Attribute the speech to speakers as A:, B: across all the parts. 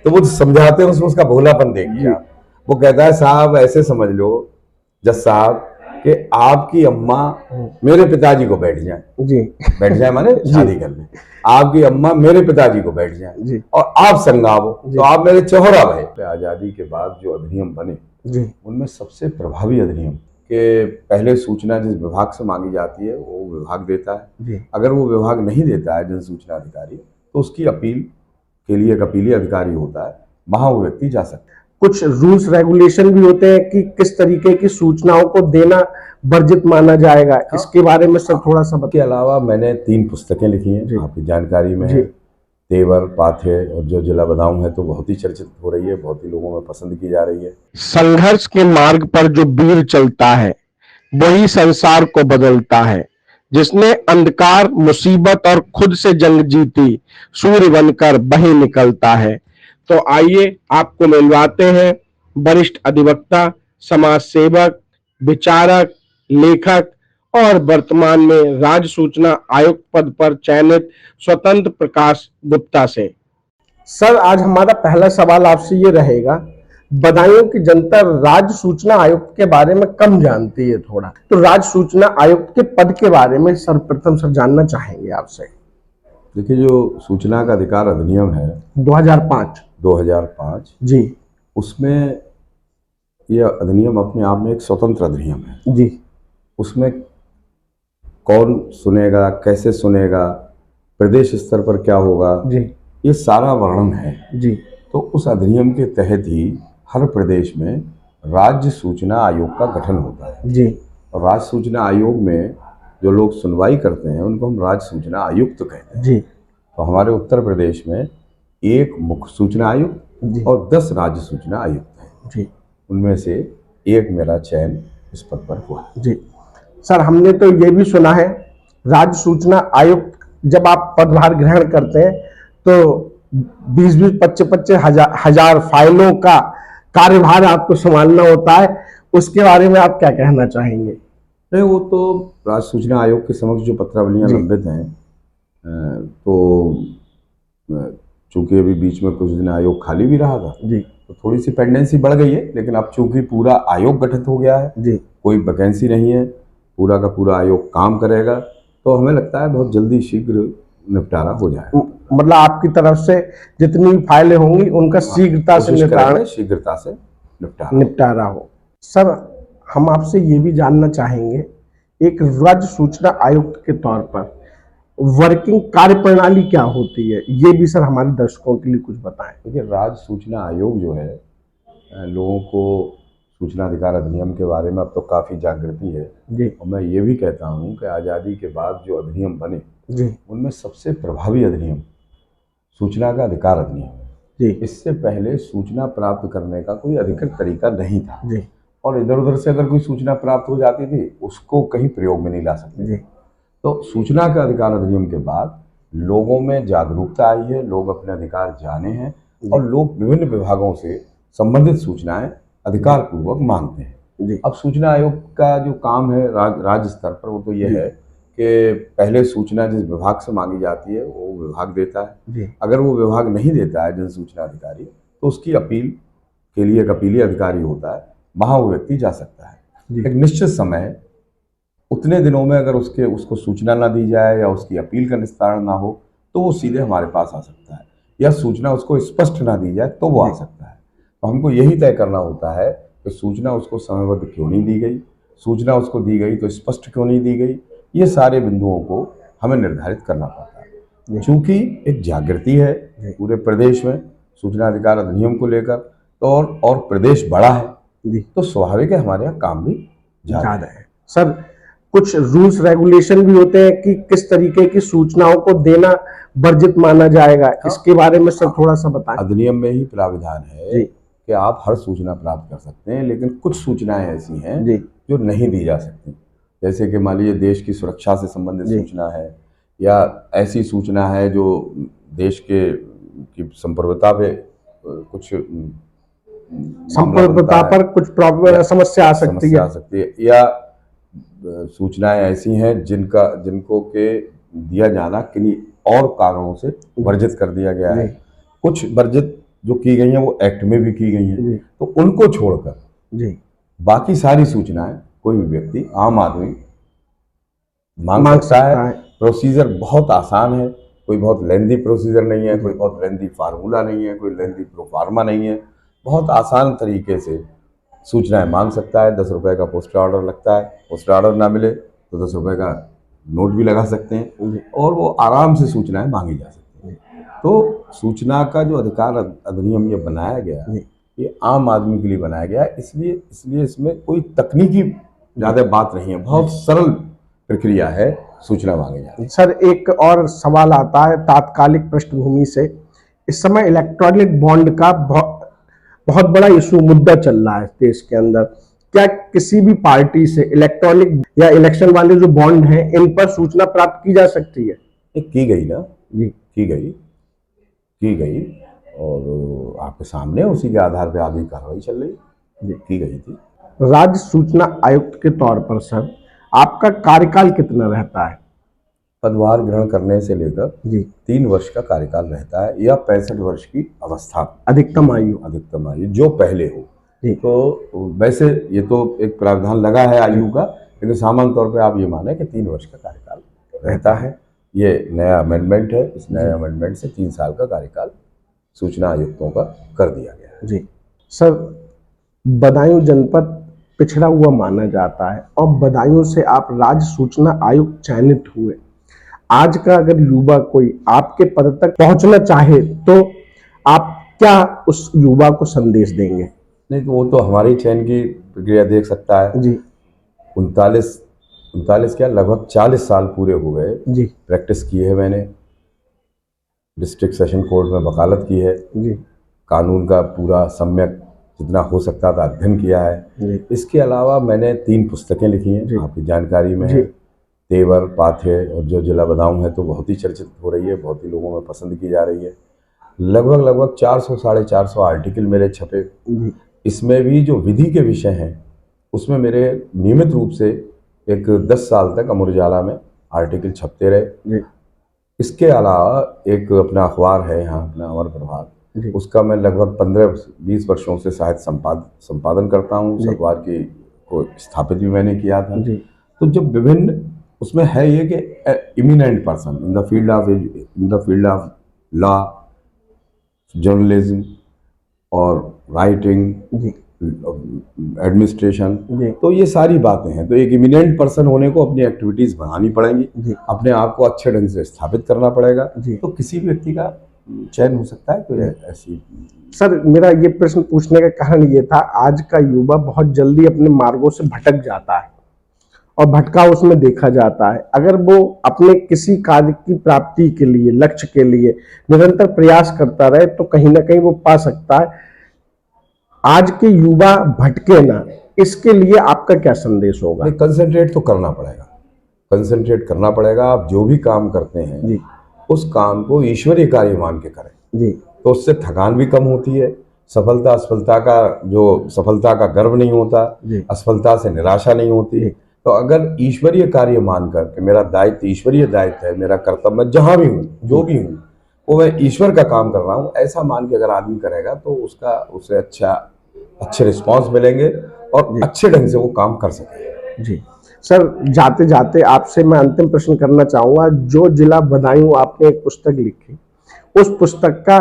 A: तो वो समझाते हैं, उसमें उसका भोलापन देखिए आप। वो कहता है साहब ऐसे समझ लो जज साहब कि आपकी अम्मा मेरे पिताजी को बैठ जाए,
B: जी
A: बैठ जाए माने शादी कर ले, आपकी अम्मा मेरे पिताजी को बैठ जाए
B: जी
A: और आप संगावो तो आप मेरे चौहरा भय। आजादी के बाद जो अधिनियम बने
B: जी
A: उनमें सबसे प्रभावी अधिनियम के पहले सूचना जिस विभाग से मांगी जाती है वो विभाग देता है।
B: जी
A: अगर वो विभाग नहीं देता है जन सूचना अधिकारी, तो उसकी अपील के लिए एक अपीली अधिकारी होता है, वहां वो व्यक्ति जा सकता है।
B: कुछ रूल्स रेगुलेशन भी होते हैं कि किस तरीके की सूचनाओं को देना वर्जित माना जाएगा, इसके बारे में सर थोड़ा सा
A: के अलावा मैंने 3 पुस्तकें लिखी हैं, आपकी जानकारी में है। तेवर, पाथे और जो जिला बदाऊं है, तो बहुत ही चर्चित हो रही है, बहुत ही लोगों में पसंद की जा रही है।
B: संघर्ष के मार्ग पर जो वीर चलता है वही संसार को बदलता है। जिसने अंधकार, मुसीबत और खुद से जंग जीती, सूर्य बनकर बहे निकलता है। तो आइए आपको मिलवाते हैं वरिष्ठ अधिवक्ता, समाज सेवक, विचारक, लेखक और वर्तमान में राज्य सूचना आयुक्त पद पर चयनित स्वतंत्र प्रकाश गुप्ता से। सर, आज हमारा पहला सवाल आपसे ये रहेगा, बदायूं की जनता राज्य सूचना आयुक्त के बारे में कम जानती है थोड़ा, तो राज्य सूचना आयुक्त के पद के बारे में सर्वप्रथम सर जानना चाहेंगे आपसे।
A: देखिए, जो सूचना का अधिकार अधिनियम है
B: 2005
A: जी, उसमें यह अधिनियम अपने आप में एक स्वतंत्र अधिनियम है
B: जी।
A: उसमें कौन सुनेगा, कैसे सुनेगा, प्रदेश स्तर पर क्या होगा
B: जी,
A: ये सारा वर्णन है
B: जी।
A: तो उस अधिनियम के तहत ही हर प्रदेश में राज्य सूचना आयोग का गठन होता है
B: जी।
A: और राज्य सूचना आयोग में जो लोग सुनवाई करते हैं उनको हम राज्य सूचना आयुक्त कहते हैं
B: जी।
A: तो हमारे उत्तर प्रदेश में एक मुख्य सूचना आयुक्त और 10 राज्य सूचना आयुक्त हैं
B: जी।
A: उनमें से एक मेरा चयन इस पद पर हुआ
B: जी। सर, हमने तो ये भी सुना है राज्य सूचना आयुक्त जब आप पदभार ग्रहण करते हैं तो 20-20, 25-25 हजार फाइलों का कार्यभार आपको संभालना होता है, उसके बारे में आप क्या कहना चाहेंगे?
A: नहीं, वो तो राज्य सूचना आयोग के समक्ष जो पत्रावलियां लंबित हैं, तो चूंकि अभी बीच में कुछ दिन आयोग खाली भी रहा था
B: जी,
A: तो थोड़ी सी पेंडेंसी बढ़ गई है, लेकिन अब चूंकि पूरा आयोग गठित हो गया है
B: जी,
A: कोई वैकेंसी नहीं है, पूरा का पूरा आयोग काम करेगा, तो हमें लगता है बहुत जल्दी शीघ्र निपटारा हो जाएगा।
B: मतलब आपकी तरफ से जितनी भी फाइलें होंगी उनका शीघ्रता से निपटारा हो। सर, हम आपसे ये भी जानना चाहेंगे, एक राज्य सूचना आयुक्त के तौर पर वर्किंग कार्यप्रणाली क्या होती है, ये भी सर हमारे दर्शकों के लिए कुछ बताएं।
A: देखिए, राज्य सूचना आयोग जो है, लोगों को सूचना अधिकार अधिनियम के बारे में अब तो काफ़ी जागृति है
B: जी,
A: और मैं ये भी कहता हूँ कि आज़ादी के बाद जो अधिनियम बने
B: जी,
A: उनमें सबसे प्रभावी अधिनियम सूचना का अधिकार अधिनियम
B: जी।
A: इससे पहले सूचना प्राप्त करने का कोई अधिकृत तरीका नहीं था
B: जी,
A: और इधर उधर से अगर कोई सूचना प्राप्त हो जाती थी उसको कहीं प्रयोग में नहीं ला सकते
B: जी।
A: तो सूचना का अधिकार अधिनियम के बाद लोगों में जागरूकता आई है, लोग अपने अधिकार जाने हैं और लोग विभिन्न विभागों से संबंधित सूचनाएं अधिकार पूर्वक मांगते हैं। अब सूचना आयोग का जो काम है राज्य स्तर पर वो तो ये है कि पहले सूचना जिस विभाग से मांगी जाती है वो विभाग देता है। अगर वो विभाग नहीं देता है जन सूचना अधिकारी तो उसकी अपील के लिए एक अपीली अधिकारी होता है, वहां वो व्यक्ति जा सकता है। एक निश्चित समय उतने दिनों में अगर उसको सूचना ना दी जाए या उसकी अपील का निस्तारण ना हो तो वो सीधे हमारे पास आ सकता है, या सूचना उसको स्पष्ट ना दी जाए तो वो आ सकता है। तो हमको यही तय करना होता है कि सूचना उसको समयबद्ध क्यों नहीं दी गई, सूचना उसको दी गई तो स्पष्ट क्यों नहीं दी गई, ये सारे बिंदुओं को हमें निर्धारित करना पड़ता है। चूंकि एक जागृति है पूरे प्रदेश में सूचना अधिकार अधिनियम को लेकर, तो और प्रदेश बड़ा है तो स्वाभाविक है हमारे यहाँ काम भी ज्यादा है।
B: सर, कुछ रूल्स रेगुलेशन भी होते हैं कि किस तरीके की सूचनाओं को देना वर्जित माना जाएगा, इसके बारे में सर थोड़ा सा बताएं।
A: अधिनियम में ही प्राविधान है कि आप हर सूचना प्राप्त कर सकते हैं, लेकिन कुछ सूचनाएं ऐसी हैं जो नहीं दी जा सकती, जैसे कि मान लीजिए देश की सुरक्षा से संबंधित सूचना है या ऐसी सूचना है जो देश की संप्रभुता पे कुछ
B: संप्रभुता पर कुछ प्रॉब्लम समस्या आ सकती
A: है या सूचनाएं ऐसी हैं जिनको के दिया जाना किन्हीं और कारणों से वर्जित कर दिया गया है। कुछ वर्जित जो की गई हैं वो एक्ट में भी की गई हैं,
B: जी
A: तो उनको छोड़कर
B: जी
A: बाकी सारी सूचनाएं कोई भी व्यक्ति, आम आदमी मांग
B: मांग
A: सकता
B: सकता
A: है।
B: है।
A: प्रोसीजर बहुत आसान है, कोई बहुत लेंदी प्रोसीजर नहीं है,
B: जी।
A: कोई बहुत लेंदी फार्मूला नहीं है, कोई लेंदी प्रोफार्मा नहीं है। बहुत आसान तरीके से सूचनाएं मांग सकता है। 10 रुपए का पोस्टल ऑर्डर लगता है, पोस्टल ऑर्डर ना मिले तो 10 रुपए का नोट भी लगा सकते हैं
B: जी
A: और वो आराम से सूचनाएं मांगी जा सकती हैं। तो सूचना का जो अधिकार अधिनियम ये बनाया गया है,
B: जी
A: ये आम आदमी के लिए बनाया गया है, इसलिए इसलिए इसमें कोई तकनीकी ज़्यादा बात नहीं है, बहुत सरल प्रक्रिया है सूचना मांगी जाती
B: सर, एक और सवाल आता है तात्कालिक पृष्ठभूमि से। इस समय इलेक्ट्रॉनिक बॉन्ड का बहुत बड़ा इशू, मुद्दा चल रहा है देश के अंदर। क्या किसी भी पार्टी से इलेक्ट्रॉनिक या इलेक्शन वाले जो बॉन्ड हैं इन पर सूचना प्राप्त की जा सकती है?
A: है। की गई ना,
B: जी
A: की गई और आपके सामने उसी के आधार पर आगे कार्रवाई चल रही,
B: जी।
A: की गई थी।
B: राज्य सूचना आयुक्त के तौर पर सर आपका कार्यकाल कितना रहता है?
A: पदभार ग्रहण करने से लेकर
B: जी
A: 3 वर्ष का कार्यकाल रहता है या 65 वर्ष की अवस्था,
B: अधिकतम आयु
A: जो पहले हो।
B: जी
A: तो वैसे ये तो एक प्रावधान लगा है आयु का, लेकिन सामान्य तौर पे आप ये माने कि 3 वर्ष का कार्यकाल रहता है। ये नया अमेंडमेंट है, इस नए अमेंडमेंट से 3 साल का कार्यकाल सूचना आयुक्तों का कर दिया गया है।
B: जी सर, बदायूं जनपद पिछड़ा हुआ माना जाता है और बदायूं से आप राज्य सूचना आयुक्त चयनित हुए। आज का अगर युवा कोई आपके पद तक पहुंचना चाहे तो आप क्या उस युवा को संदेश देंगे?
A: नहीं तो वो तो हमारी चयन की प्रक्रिया देख सकता है।
B: जी
A: 39 क्या लगभग 40 साल पूरे हो गए,
B: जी
A: प्रैक्टिस की है मैंने, डिस्ट्रिक्ट सेशन कोर्ट में वकालत की है,
B: जी
A: कानून का पूरा सम्यक जितना हो सकता था अध्ययन किया है।
B: जी
A: इसके अलावा मैंने 3 पुस्तकें लिखी
B: जी।
A: हैं, आपकी जानकारी में
B: जी।
A: है। तेवर, पाथे और जो जिला बदायूं है तो बहुत ही चर्चित हो रही है, बहुत ही लोगों में पसंद की जा रही है। लगभग 400 साढ़े 400 आर्टिकल मेरे छपे।
B: जी
A: इसमें भी जो विधि के विषय हैं उसमें मेरे नियमित रूप से एक 10 साल तक अमर उजाला में आर्टिकल छपते रहे।
B: जी
A: इसके अलावा एक अपना अखबार है यहाँ, अपना अमर प्रभात,
B: जी
A: उसका मैं लगभग 15-20 वर्षों से साहित्य संपादन करता हूँ। उस
B: जी।
A: अखबार की को स्थापित भी मैंने किया था।
B: जी
A: तो जब विभिन्न उसमें है ये कि eminent person in the field of law, journalism और राइटिंग,
B: जी
A: एडमिनिस्ट्रेशन,
B: जी
A: तो ये सारी बातें हैं। तो एक इमिनेंट पर्सन होने को अपनी एक्टिविटीज़ बढ़ानी पड़ेंगी,
B: जी
A: अपने आप को अच्छे ढंग से स्थापित करना पड़ेगा,
B: जी।
A: तो किसी भी व्यक्ति का चयन हो सकता है। कोई ऐसी
B: सर, मेरा ये प्रश्न पूछने का कारण ये था, आज का युवा बहुत जल्दी अपने मार्गों से भटक जाता है और भटकाव उसमें देखा जाता है। अगर वो अपने किसी कार्य की प्राप्ति के लिए, लक्ष्य के लिए निरंतर प्रयास करता रहे तो कहीं ना कहीं वो पा सकता है। आज के युवा भटके ना, इसके लिए आपका क्या संदेश होगा?
A: कंसंट्रेट तो करना पड़ेगा, कंसंट्रेट करना पड़ेगा। आप जो भी काम करते हैं
B: जी
A: उस काम को ईश्वरीय कार्य मान के करें,
B: जी
A: तो उससे थकान भी कम होती है। सफलता का गर्व नहीं होता,
B: जी
A: असफलता से निराशा नहीं होती।
B: जी।
A: तो अगर ईश्वरीय कार्य मानकर कि मेरा दायित्व ईश्वरीय दायित्व है, मेरा कर्तव्य, मैं जहाँ भी हूँ, जो भी हूँ, वो मैं ईश्वर का काम कर रहा हूँ, ऐसा मान के अगर आदमी करेगा तो उसे अच्छे रिस्पांस मिलेंगे और अच्छे ढंग से वो काम कर सकेगा।
B: जी सर, जाते जाते आपसे मैं अंतिम प्रश्न करना चाहूंगा। जो जिला बदायूं आपने एक पुस्तक लिखी, उस पुस्तक का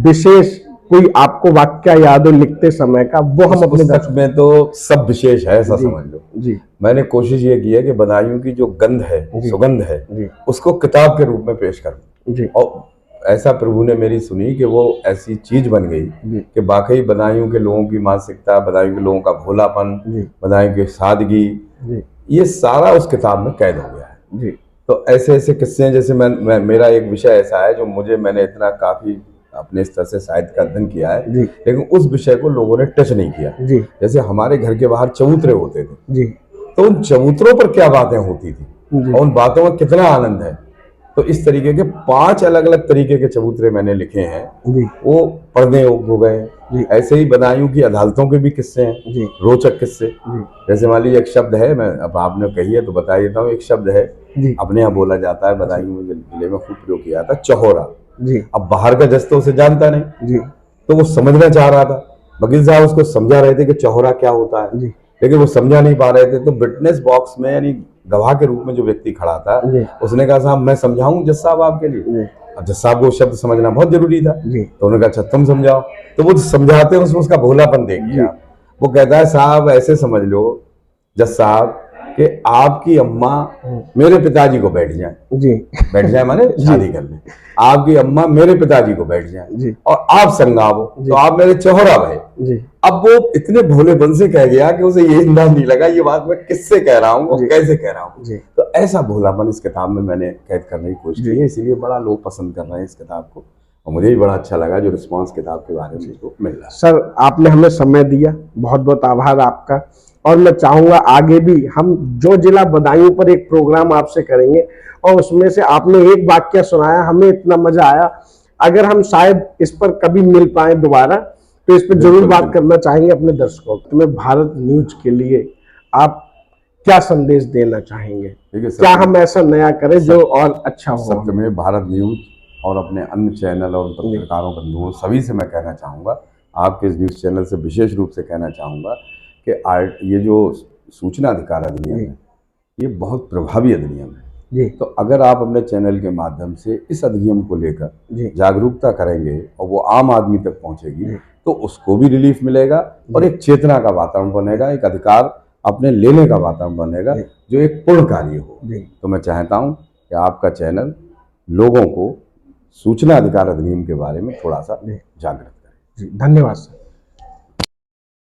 B: विशेष कोई आपको वाक्य याद हो लिखते समय का, वो हम अपने
A: पुस्तक में तो सब विशेष है, ऐसा समझ लो।
B: जी
A: मैंने कोशिश ये की है कि बदायूं की जो गंध है, सुगंध है,
B: जी
A: उसको किताब के रूप में पेश करूं।
B: जी
A: और ऐसा प्रभु ने मेरी सुनी कि वो ऐसी चीज बन गई
B: जी
A: कि वाकई बदायूं के लोगों की मानसिकता, बदायूं के लोगों का भोलापन,
B: जी
A: बदायूं की सादगी,
B: जी
A: ये सारा उस किताब में कैद हो गया है।
B: जी
A: तो ऐसे ऐसे किस्से हैं, जैसे मेरा एक विषय ऐसा है जो मैंने इतना काफी अपने स्तर से साहित्य का अध्ययन किया है,
B: जी
A: लेकिन उस विषय को लोगों ने टच नहीं किया।
B: जी
A: जैसे हमारे घर के बाहर चबूतरे होते थे,
B: जी
A: तो उन चबूतरों पर क्या बातें होती थी
B: जी
A: और उन बातों में कितना आनंद है। तो इस तरीके के 5 अलग अलग तरीके के चबूतरे मैंने लिखे हैं,
B: जी
A: वो पढ़ने योग्य हो गए
B: जी।
A: हैं। ऐसे ही बदायूं की अदालतों के भी किस्से हैं,
B: जी
A: रोचक किस्से।
B: जी
A: जैसे मान लीजिए एक शब्द है, मैं अब आपने कही है तो बता देता हूँ। एक शब्द है,
B: जी
A: अपने यहाँ बोला जाता है, बदायूं में जिले में खूब प्रयोग किया जाता है, चहोरा।
B: जी
A: अब बाहर का जस तो उसे जानता नहीं,
B: जी
A: तो वो समझना चाह रहा था, वकील साहब उसको समझा रहे थे कि चौहरा क्या होता है,
B: जी
A: लेकिन वो समझा नहीं पा रहे थे। तो विटनेस बॉक्स में यानी गवाह के रूप में जो व्यक्ति खड़ा था,
B: जी
A: उसने कहा साहब मैं समझाऊं जज साहब आपके लिए।
B: जी
A: अब जज साहब को वो शब्द समझना बहुत जरूरी था,
B: जी
A: तो उन्होंने कहा अच्छा तुम समझाओ। तो वो समझाते हैं, उसमें उसका भोलापन देखिए
B: जी।
A: आप। वो कहता है साहब ऐसे समझ लो जज साहब कि आपकी अम्मा मेरे पिताजी को बैठ
B: जी
A: माने
B: जी
A: शादी कर ले, आपकी अम्मा मेरे पिताजी को बैठ जाए
B: जी
A: और आप संगावो
B: जी
A: तो आप मेरे चौहरा भय।
B: जी
A: अब वो इतने भोलेपन से कह गया कि उसे ये अंदाज नहीं लगा ये बात मैं किससे कह रहा हूँ और
B: जी
A: कैसे कह रहा हूँ।
B: जी
A: तो ऐसा भोलापन इस किताब में मैंने कैद करने की कोशिश
B: जी।
A: की है, इसीलिए बड़ा लोग पसंद कर रहे हैं इस किताब को, और मुझे भी बड़ा अच्छा लगा जो रिस्पांस किताब के बारे में मुझको मिल रहा है।
B: सर आपने हमें समय दिया, बहुत बहुत आभार आपका। और मैं चाहूंगा आगे भी हम जो जिला बदायूं पर एक प्रोग्राम आपसे करेंगे, और उसमें से आपने एक वाक्य सुनाया, हमें इतना मजा आया। अगर हम शायद इस पर कभी मिल पाए दोबारा तो इस पर जरूर
A: बिल्कुल,
B: बात
A: बिल्कुल।
B: करना चाहेंगे अपने दर्शकों को। तुम्हें भारत न्यूज के लिए आप क्या संदेश देना चाहेंगे?
A: देखिए
B: क्या
A: सत्य
B: हम ऐसा नया करें जो
A: सत्य
B: और अच्छा हो?
A: सत्य में भारत न्यूज और अपने अन्य चैनल और
B: जी
A: पत्रकारों बंधुओं सभी से मैं कहना चाहूँगा, आपके इस न्यूज़ चैनल से विशेष रूप से कहना चाहूँगा कि ये जो सूचना अधिकार अधिनियम
B: जी
A: है, ये बहुत प्रभावी अधिनियम है।
B: जी
A: तो अगर आप अपने चैनल के माध्यम से इस अधिनियम को लेकर
B: जी
A: जागरूकता करेंगे और वो आम आदमी तक पहुंचेगी,
B: जी
A: तो उसको भी रिलीफ मिलेगा और एक चेतना का वातावरण बनेगा, एक अधिकार अपने लेने का वातावरण बनेगा
B: जी
A: जो एक पूर्ण कार्य हो।
B: जी
A: तो मैं चाहता हूं कि आपका चैनल लोगों को सूचना अधिकार अधिनियम के बारे में थोड़ा सा
B: जी
A: जागृत करे।
B: जी। धन्यवाद सर।